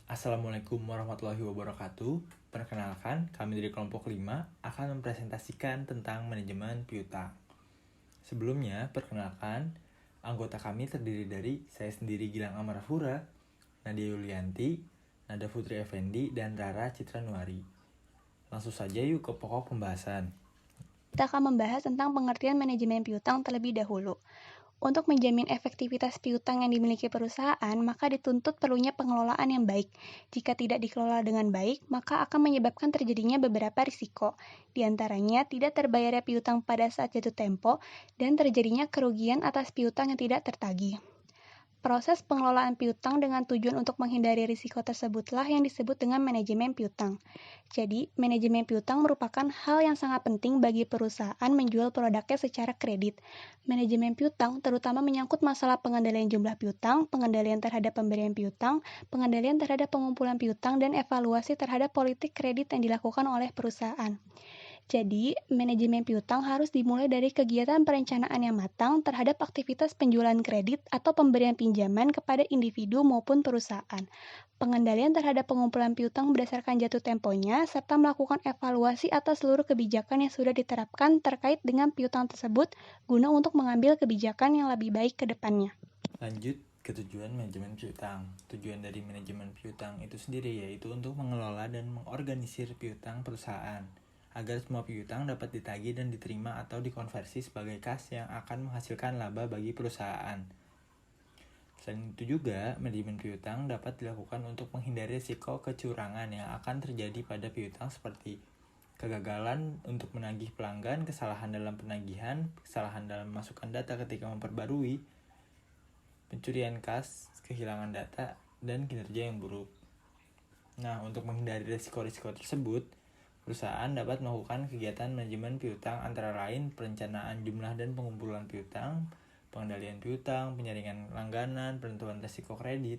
Assalamualaikum warahmatullahi wabarakatuh. Perkenalkan, kami dari kelompok 5 akan mempresentasikan tentang manajemen piutang. Sebelumnya, perkenalkan, anggota kami terdiri dari saya sendiri Gilang Amarafura, Nadia Yulianti, Nada Putri Effendi, dan Rara Citranuari. Langsung saja yuk ke pokok pembahasan. Kita akan membahas tentang pengertian manajemen piutang terlebih dahulu. Untuk menjamin efektivitas piutang yang dimiliki perusahaan, maka dituntut perlunya pengelolaan yang baik. Jika tidak dikelola dengan baik, maka akan menyebabkan terjadinya beberapa risiko. Di antaranya, tidak terbayarnya piutang pada saat jatuh tempo, dan terjadinya kerugian atas piutang yang tidak tertagih. Proses pengelolaan piutang dengan tujuan untuk menghindari risiko tersebutlah yang disebut dengan manajemen piutang. Jadi, manajemen piutang merupakan hal yang sangat penting bagi perusahaan menjual produknya secara kredit. Manajemen piutang terutama menyangkut masalah pengendalian jumlah piutang, pengendalian terhadap pemberian piutang, pengendalian terhadap pengumpulan piutang, dan evaluasi terhadap politik kredit yang dilakukan oleh perusahaan. Jadi, manajemen piutang harus dimulai dari kegiatan perencanaan yang matang terhadap aktivitas penjualan kredit atau pemberian pinjaman kepada individu maupun perusahaan, pengendalian terhadap pengumpulan piutang berdasarkan jatuh temponya, serta melakukan evaluasi atas seluruh kebijakan yang sudah diterapkan terkait dengan piutang tersebut guna untuk mengambil kebijakan yang lebih baik ke depannya. Lanjut ke tujuan manajemen piutang. Tujuan dari manajemen piutang itu sendiri yaitu untuk mengelola dan mengorganisir piutang perusahaan agar semua piutang dapat ditagih dan diterima atau dikonversi sebagai kas yang akan menghasilkan laba bagi perusahaan. Selain itu juga, manajemen piutang dapat dilakukan untuk menghindari risiko kecurangan yang akan terjadi pada piutang seperti kegagalan untuk menagih pelanggan, kesalahan dalam penagihan, kesalahan dalam memasukkan data ketika memperbarui, pencurian kas, kehilangan data, dan kinerja yang buruk. Nah, untuk menghindari risiko-risiko tersebut, perusahaan dapat melakukan kegiatan manajemen piutang antara lain perencanaan jumlah dan pengumpulan piutang, pengendalian piutang, penyaringan langganan, penentuan risiko kredit,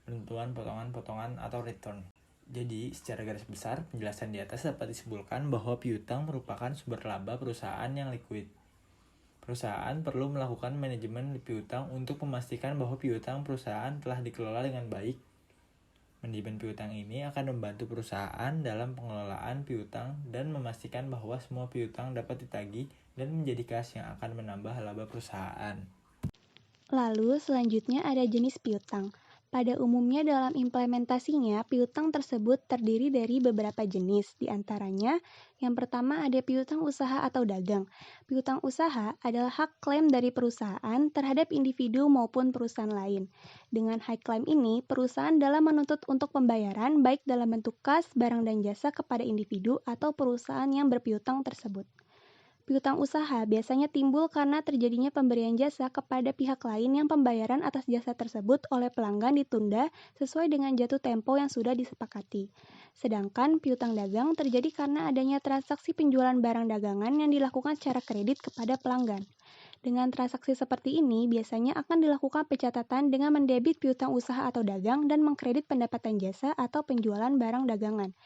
penentuan potongan-potongan atau return. Jadi, secara garis besar, penjelasan di atas dapat disimpulkan bahwa piutang merupakan sumber laba perusahaan yang liquid. Perusahaan perlu melakukan manajemen piutang untuk memastikan bahwa piutang perusahaan telah dikelola dengan baik. Manajemen piutang ini akan membantu perusahaan dalam pengelolaan piutang dan memastikan bahwa semua piutang dapat ditagih dan menjadi kas yang akan menambah laba perusahaan. Lalu selanjutnya ada jenis piutang. Pada umumnya dalam implementasinya, piutang tersebut terdiri dari beberapa jenis. Di antaranya, yang pertama ada piutang usaha atau dagang. Piutang usaha adalah hak klaim dari perusahaan terhadap individu maupun perusahaan lain. Dengan hak klaim ini, perusahaan dalam menuntut untuk pembayaran baik dalam bentuk kas, barang dan jasa kepada individu atau perusahaan yang berpiutang tersebut. Piutang usaha biasanya timbul karena terjadinya pemberian jasa kepada pihak lain yang pembayaran atas jasa tersebut oleh pelanggan ditunda sesuai dengan jatuh tempo yang sudah disepakati. Sedangkan piutang dagang terjadi karena adanya transaksi penjualan barang dagangan yang dilakukan secara kredit kepada pelanggan. Dengan transaksi seperti ini, biasanya akan dilakukan pencatatan dengan mendebit piutang usaha atau dagang dan mengkredit pendapatan jasa atau penjualan barang dagangan.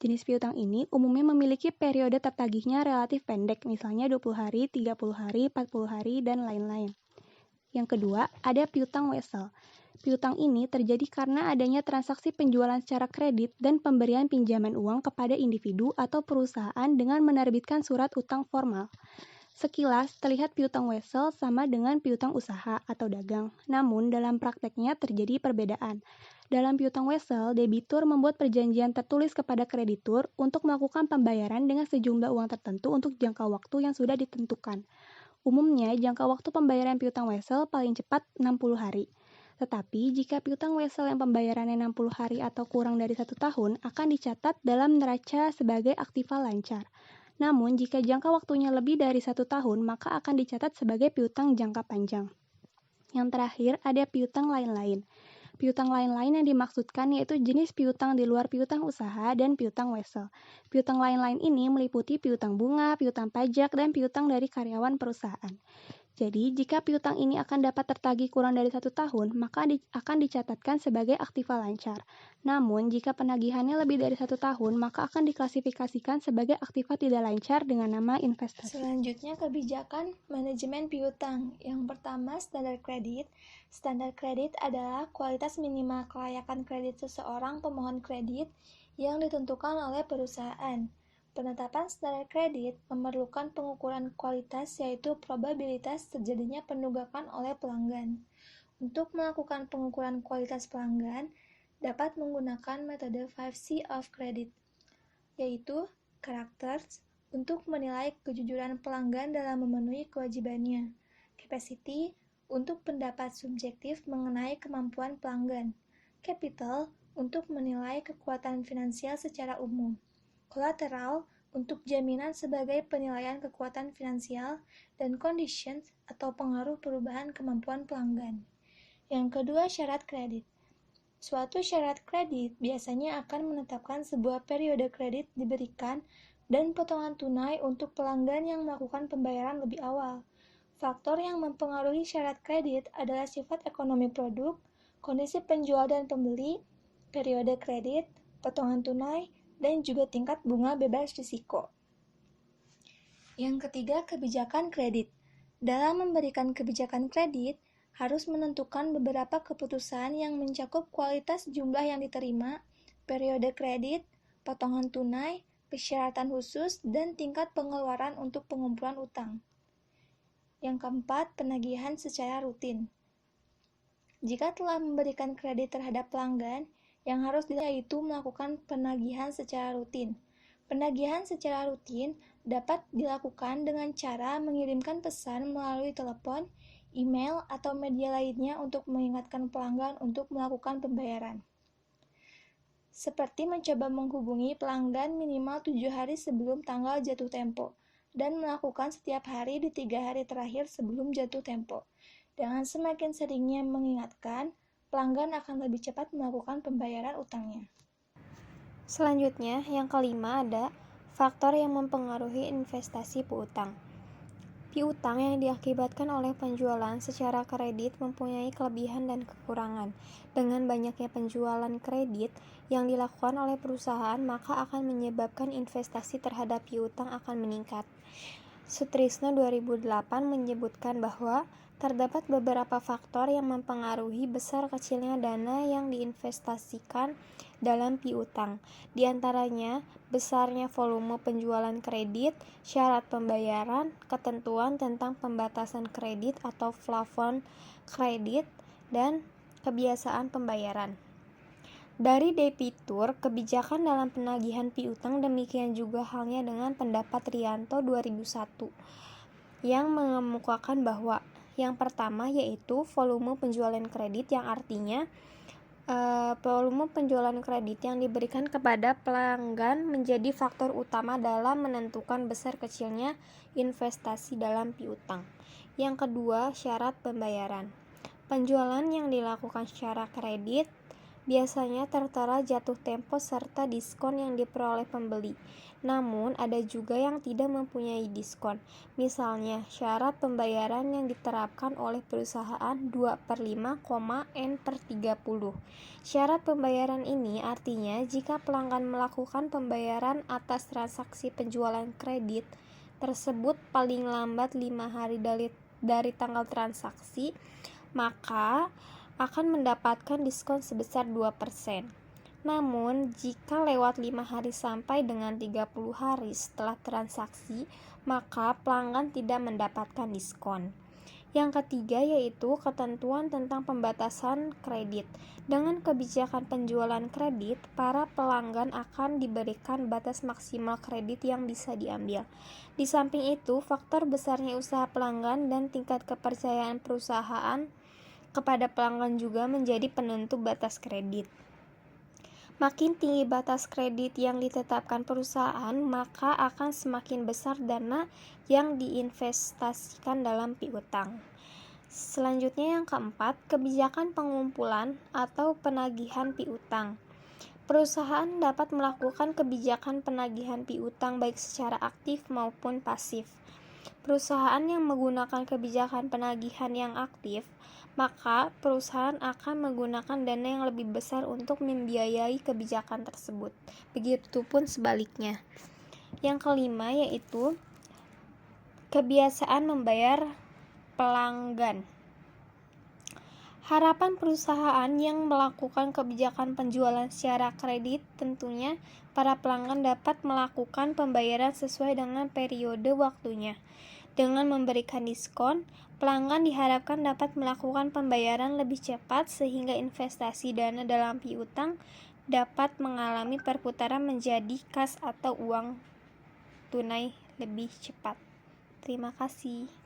Jenis piutang ini umumnya memiliki periode tertagihnya relatif pendek, misalnya 20 hari, 30 hari, 40 hari, dan lain-lain. Yang kedua, ada piutang wesel. Piutang ini terjadi karena adanya transaksi penjualan secara kredit dan pemberian pinjaman uang kepada individu atau perusahaan dengan menerbitkan surat utang formal. Sekilas, terlihat piutang wesel sama dengan piutang usaha atau dagang, namun dalam prakteknya terjadi perbedaan. Dalam piutang wesel, debitur membuat perjanjian tertulis kepada kreditur untuk melakukan pembayaran dengan sejumlah uang tertentu untuk jangka waktu yang sudah ditentukan. Umumnya, jangka waktu pembayaran piutang wesel paling cepat 60 hari. Tetapi, jika piutang wesel yang pembayarannya 60 hari atau kurang dari 1 tahun, akan dicatat dalam neraca sebagai aktiva lancar. Namun, jika jangka waktunya lebih dari 1 tahun, maka akan dicatat sebagai piutang jangka panjang. Yang terakhir, ada piutang lain-lain. Piutang lain-lain yang dimaksudkan yaitu jenis piutang di luar piutang usaha dan piutang wesel. Piutang lain-lain ini meliputi piutang bunga, piutang pajak, dan piutang dari karyawan perusahaan. Jadi, jika piutang ini akan dapat tertagih kurang dari 1 tahun, maka akan dicatatkan sebagai aktiva lancar. Namun, jika penagihannya lebih dari 1 tahun, maka akan diklasifikasikan sebagai aktiva tidak lancar dengan nama investasi. Selanjutnya, kebijakan manajemen piutang. Yang pertama, standar kredit. Standar kredit adalah kualitas minimal kelayakan kredit seseorang pemohon kredit yang ditentukan oleh perusahaan. Penetapan standar kredit memerlukan pengukuran kualitas, yaitu probabilitas terjadinya penunggakan oleh pelanggan. Untuk melakukan pengukuran kualitas pelanggan, dapat menggunakan metode 5C of credit, yaitu characters untuk menilai kejujuran pelanggan dalam memenuhi kewajibannya, capacity untuk pendapat subjektif mengenai kemampuan pelanggan, capital untuk menilai kekuatan finansial secara umum, collateral untuk jaminan sebagai penilaian kekuatan finansial, dan conditions atau pengaruh perubahan kemampuan pelanggan. Yang kedua, syarat kredit. Suatu syarat kredit biasanya akan menetapkan sebuah periode kredit diberikan dan potongan tunai untuk pelanggan yang melakukan pembayaran lebih awal. Faktor yang mempengaruhi syarat kredit adalah sifat ekonomi produk, kondisi penjual dan pembeli, periode kredit, potongan tunai, dan juga tingkat bunga bebas risiko. Yang ketiga, kebijakan kredit. Dalam memberikan kebijakan kredit, harus menentukan beberapa keputusan yang mencakup kualitas jumlah yang diterima, periode kredit, potongan tunai, persyaratan khusus, dan tingkat pengeluaran untuk pengumpulan utang. Yang keempat, penagihan secara rutin. Jika telah memberikan kredit terhadap pelanggan, yang harus dilakukan yaitu melakukan penagihan secara rutin. Penagihan secara rutin dapat dilakukan dengan cara mengirimkan pesan melalui telepon, email, atau media lainnya untuk mengingatkan pelanggan untuk melakukan pembayaran. Seperti mencoba menghubungi pelanggan minimal 7 hari sebelum tanggal jatuh tempo, dan melakukan setiap hari di 3 hari terakhir sebelum jatuh tempo. Dengan semakin seringnya mengingatkan, pelanggan akan lebih cepat melakukan pembayaran utangnya. Selanjutnya, yang kelima ada faktor yang mempengaruhi investasi piutang. Piutang yang diakibatkan oleh penjualan secara kredit mempunyai kelebihan dan kekurangan. Dengan banyaknya penjualan kredit yang dilakukan oleh perusahaan, maka akan menyebabkan investasi terhadap piutang akan meningkat. Sutrisno 2008 menyebutkan bahwa terdapat beberapa faktor yang mempengaruhi besar kecilnya dana yang diinvestasikan dalam piutang. Di antaranya, besarnya volume penjualan kredit, syarat pembayaran, ketentuan tentang pembatasan kredit atau plafon kredit, dan kebiasaan pembayaran. Dari debitur, kebijakan dalam penagihan piutang demikian juga halnya dengan pendapat Rianto 2001 yang mengemukakan bahwa yang pertama yaitu volume penjualan kredit, yang artinya volume penjualan kredit yang diberikan kepada pelanggan menjadi faktor utama dalam menentukan besar kecilnya investasi dalam piutang. Yang kedua, syarat pembayaran. Penjualan yang dilakukan secara kredit biasanya tertera jatuh tempo serta diskon yang diperoleh pembeli. Namun, ada juga yang tidak mempunyai diskon. Misalnya, syarat pembayaran yang diterapkan oleh perusahaan 2/5, Syarat pembayaran ini artinya jika pelanggan melakukan pembayaran atas transaksi penjualan kredit tersebut paling lambat 5 hari dari tanggal transaksi, maka akan mendapatkan diskon sebesar 2%. Namun, jika lewat 5 hari sampai dengan 30 hari setelah transaksi, maka pelanggan tidak mendapatkan diskon. Yang ketiga yaitu ketentuan tentang pembatasan kredit. Dengan kebijakan penjualan kredit, para pelanggan akan diberikan batas maksimal kredit yang bisa diambil. Di samping itu, faktor besarnya usaha pelanggan dan tingkat kepercayaan perusahaan kepada pelanggan juga menjadi penentu batas kredit. Makin tinggi batas kredit yang ditetapkan perusahaan, maka akan semakin besar dana yang diinvestasikan dalam piutang. Selanjutnya yang keempat, kebijakan pengumpulan atau penagihan piutang. Perusahaan dapat melakukan kebijakan penagihan piutang baik secara aktif maupun pasif. perusahaan yang menggunakan kebijakan penagihan yang aktif, maka perusahaan akan menggunakan dana yang lebih besar untuk membiayai kebijakan tersebut. Begitupun sebaliknya. Yang kelima yaitu kebiasaan membayar pelanggan. Harapan perusahaan yang melakukan kebijakan penjualan secara kredit tentunya para pelanggan dapat melakukan pembayaran sesuai dengan periode waktunya. Dengan memberikan diskon, pelanggan diharapkan dapat melakukan pembayaran lebih cepat sehingga investasi dana dalam piutang dapat mengalami perputaran menjadi kas atau uang tunai lebih cepat. Terima kasih.